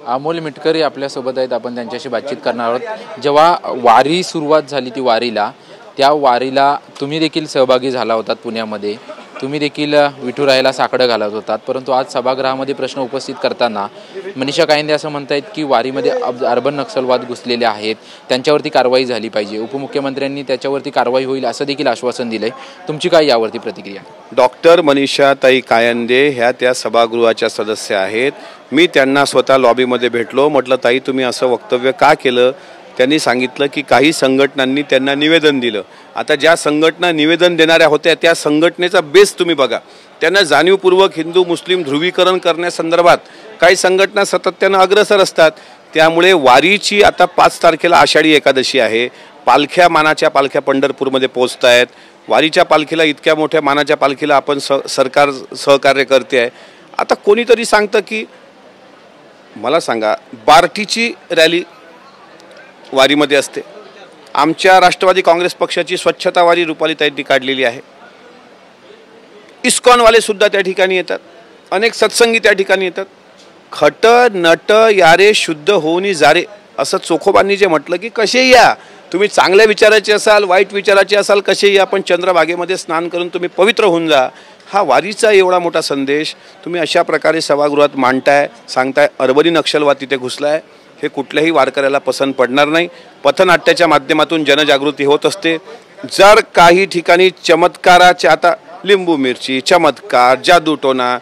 अमोल मिटकरी आपल्यासोबत आहेत, आपण त्यांच्याशी बातचीत करणार आहोत। जेव्हा वारी सुरुवात झाली ती त्या वारीला तुम्ही देखील सहभागी झाला होतात पुण्यामध्ये, तुम्ही देखील विठुरायाला साकडं घालत होतात, परंतु आज सभागृहामध्ये प्रश्न उपस्थित करताना मनीषा कायंदे असं म्हणतायत की वारीमध्ये अर्बन नक्षलवाद घुसलेले आहेत, त्यांच्यावरती कारवाई झाली पाहिजे, उपमुख्यमंत्र्यांनी त्याच्यावरती कारवाई होईल असं देखील आश्वासन दिलंय। तुमची काय यावरती प्रतिक्रिया? डॉक्टर मनीषाताई कायंदे ह्या त्या सभागृहाच्या सदस्य आहेत। मी त्यांना स्वतः लॉबीमध्ये भेटलो, म्हटलं ताई तुम्ही असं वक्तव्य का केलं? त्यांनी सांगितलं की काही संघटनांनी त्यांना निवेदन दिलं। आता ज्या संघटना निवेदन देणाऱ्या होत्या त्या संघटनेचा बेस तुम्ही बघा। त्यांना जाणीवपूर्वक हिंदू मुस्लिम ध्रुवीकरण करण्यासंदर्भात काही संघटना सातत्यानं अग्रेसर असतात। त्यामुळे वारीची आता 5 तारखेला आषाढी एकादशी आहे, पालख्या मानाच्या पालख्या पंढरपूरमध्ये पोहोचत आहेत। वारीच्या पालखीला, इतक्या मोठ्या मानाच्या पालखीला आपण सरकार सहकार्य करते आहे। आता कोणीतरी सांगतं की मला सांगा, बार्टीची रॅली वारीमध्ये असते, आमच्या राष्ट्रवादी काँग्रेस पक्षाची स्वच्छता वारी रुपालीताईंनी काढलेली आहे, इस्कॉनवाले सुद्धा त्या ठिकाणी येतात, अनेक सत्संगी त्या ठिकाणी येतात। खट नट यारे शुद्ध होऊनी जारे असं चोखोबांनी जे म्हटलं की कसे या, तुम्ही चांगल्या विचाराचे असाल, वाईट विचाराचे असाल, कसे या, पण चंद्रभागेमध्ये स्नान करून तुम्ही पवित्र होऊन जा। हा वारीचा एवढा मोठा संदेश तुम्ही अशा प्रकारे सभागृहात मांडताय, सांगताय अर्बनी नक्षलवाद तिथे घुसलाय, हे कुठल्याही वारकऱ्याला पसंत पडणार नाही। पथनाट्याच्या माध्यमातून जनजागृती होत असते। जर काही ठिकाणी चमत्काराचे, आता लिंबू मिरची, चमत्कार, जादूटोना,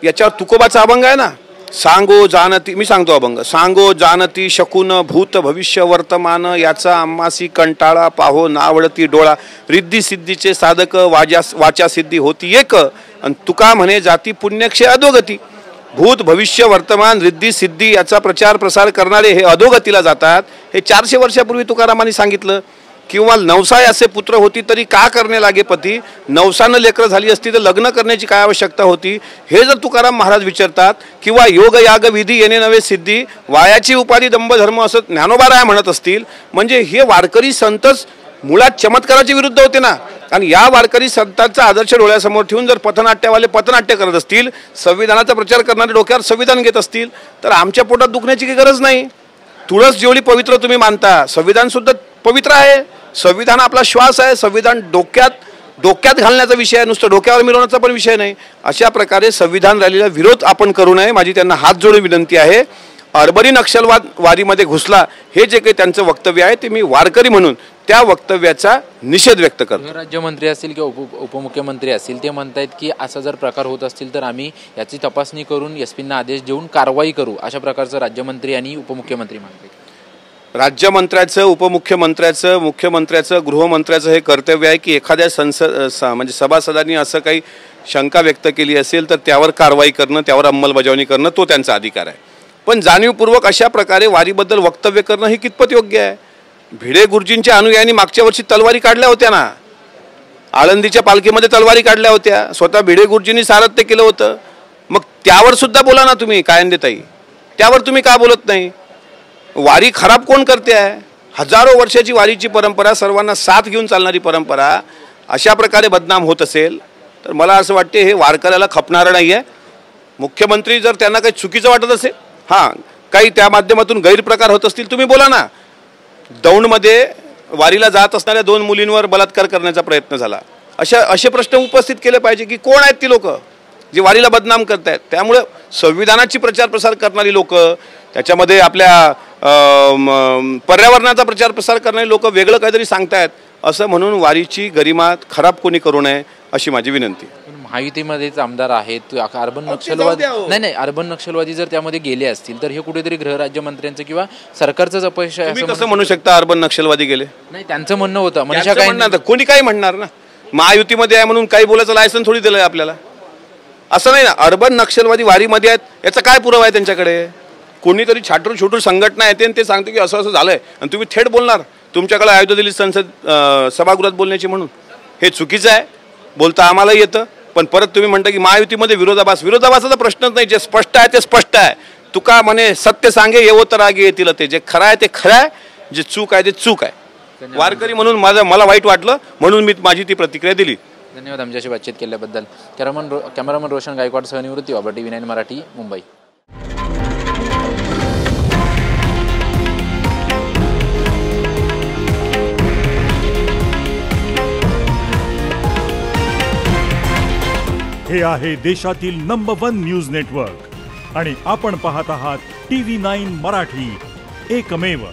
याच्यावर तुकोबाचा अभंग आहे ना, सांगो जानती, मी सांगतो अभंग, सांगो जानती शकून भूत भविष्य वर्तमान, याचा आम्हासी कंटाळा पाहो नावडती डोळा, रिद्धी सिद्धीचे साधक वाचा सिद्धी होती एक, आणि तुका म्हणे जाती पुण्यक्षय अधोगती। भूत भविष्य वर्तमान रिद्धी सिद्धी याचा प्रचार प्रसार करणारे हे अधोगतीला जातात। हे 400 वर्षापूर्वी तुकारामांनी सांगितलं। किंवा नवसाय असे पुत्र होती तरी का करणे लागे पती, नवसानं लेकरं झाली असती तर लग्न करण्याची काय आवश्यकता होती, हे जर तुकाराम महाराज विचारतात। किंवा योग याग विधी येणे नवे सिद्धी, वायाची उपाधी दंभ धर्म असं ज्ञानोबाराय म्हणत असतील, म्हणजे हे वारकरी संतच मुळात चमत्काराच्या विरुद्ध होते ना। आणि या वारकरी संतांचा आदर्श डोळ्यासमोर ठेवून जर पथनाट्यवाले पथनाट्य करत असतील, संविधानाचा प्रचार करणारे डोक्यावर संविधान घेत असतील, तर आमच्या पोटात दुखण्याची काही गरज नाही। तुळस जेवढी पवित्र तुम्ही मानता, संविधान सुद्धा पवित्र आहे। संविधान आपला श्वास आहे, संविधान डोक्यात घालण्याचा विषय आहे, नुसतं डोक्यावर मिरवण्याचा पण विषय नाही। अशा प्रकारे संविधान रॅलीला विरोध आपण करू नये, माझी त्यांना हात जोडून विनंती आहे। अर्बनी नक्षलवाद वारीमध्ये घुसला हे जे काही त्यांचं वक्तव्य आहे ते मी वारकरी म्हणून त्या वक्तव्याचा निषेध व्यक्त करतो। राज्यमंत्री असतील किंवा उपमुख्यमंत्री असतील ते म्हणतायत की असा जर प्रकार होत असतील तर आम्ही याची तपासणी करून एसपींना आदेश देऊन कारवाई करू, अशा प्रकारचं राज्यमंत्री आणि उपमुख्यमंत्री म्हणतात। राज्यमंत्र्याचं, उपमुख्यमंत्र्याचं, मुख्यमंत्र्याचं, गृहमंत्र्याचं हे कर्तव्य आहे की एखाद्या म्हणजे सभासदांनी असं काही शंका व्यक्त केली असेल तर त्यावर कारवाई करणं, त्यावर अंमलबजावणी करणं तो त्यांचा अधिकार आहे। पण जाणीवपूर्वक अशा प्रकारे वारीबद्दल वक्तव्य करणं हे कितपत योग्य आहे? भिडे गुरुजींच्या अनुयायांनी मागच्या वर्षी तलवारी काढल्या होत्या ना, आळंदीच्या पालखीमध्ये तलवारी काढल्या होत्या, स्वतः भिडे गुरुजींनी सारथ्य केलं होतं। मग त्यावर सुद्धा बोला ना तुम्ही कायंदेताई, त्यावर तुम्ही का बोलत नाही? वारी खराब कोण करते आहे? हजारो वर्षाची वारीची परंपरा, सर्वांना साथ घेऊन चालणारी परंपरा अशा प्रकारे बदनाम होत असेल तर मला असं वाटते हे वारकऱ्याला खपणारं नाही आहे। मुख्यमंत्री जर त्यांना काही चुकीचं वाटत असेल, हां काही त्या माध्यमातून गैरप्रकार होत असतील, तुम्ही बोला ना। दौंडमध्ये वारीला जात असणाऱ्या 2 मुलींवर बलात्कार करण्याचा प्रयत्न झाला, असे प्रश्न उपस्थित केले पाहिजे की कोण आहेत ती लोक जी वारीला बदनाम करतायत। त्यामुळे संविधानाची प्रचार प्रसार करणारी लोक, त्याच्यामध्ये आपल्या पर्यावरणाचा प्रचार प्रसार करणारी लोक वेगळं काहीतरी सांगतायत, असं म्हणून वारीची गरिमा खराब कोणी करू नये अशी माझी विनंती। महायुतीमध्येच आमदार आहेत, अर्बन नक्षलवादी नाही अर्बन नक्षलवादी जर त्यामध्ये गेले असतील तर हे कुठेतरी गृहराज्यमंत्र्यांचं किंवा सरकारचंच अपयश आहे असं कसं म्हणू शकता? अर्बन नक्षलवादी गेले नाही, त्यांचं म्हणणं होतं। मनीषा काय कोणी काही म्हणणार ना, महायुतीमध्ये आहे म्हणून काही बोलायचं लायसन थोडी दिलंय आपल्याला, असं नाही ना। अर्बन नक्षलवादी वारीमध्ये आहेत याचा काय पुरावा आहे त्यांच्याकडे? कोणीतरी छाटून छोटून संघटना येते आणि ते सांगते की असं असं झालंय आणि तुम्ही थेट बोलणार तुमच्याकडे आयुध दिली सभागृहात बोलण्याची, म्हणून हे चुकीचं आहे। बोलता आम्हाला येतं, पण परत तुम्ही म्हणता की महायुतीमध्ये विरोधाभासाचा प्रश्नच नाही। जे स्पष्ट आहे ते स्पष्ट आहे। तुका म्हणे सत्य सांगे येवो तर रागे येतील, ते जे खरं आहे ते खरं आहे, जे चूक आहे ते चूक आहे। वारकरी म्हणून मला वाईट वाटलं म्हणून मी माझी ती प्रतिक्रिया दिली। धन्यवाद आमच्याशी बातचीत केल्याबद्दल। कॅमेरामन रोशन गायकवाड सह निवृत्ती, टीव्ही 9 मराठी, मुंबई। हे आहे देशातील नंबर 1 न्यूज नेटवर्क आणि आपण पाहत आहात TV9 मराठी, एकमेव.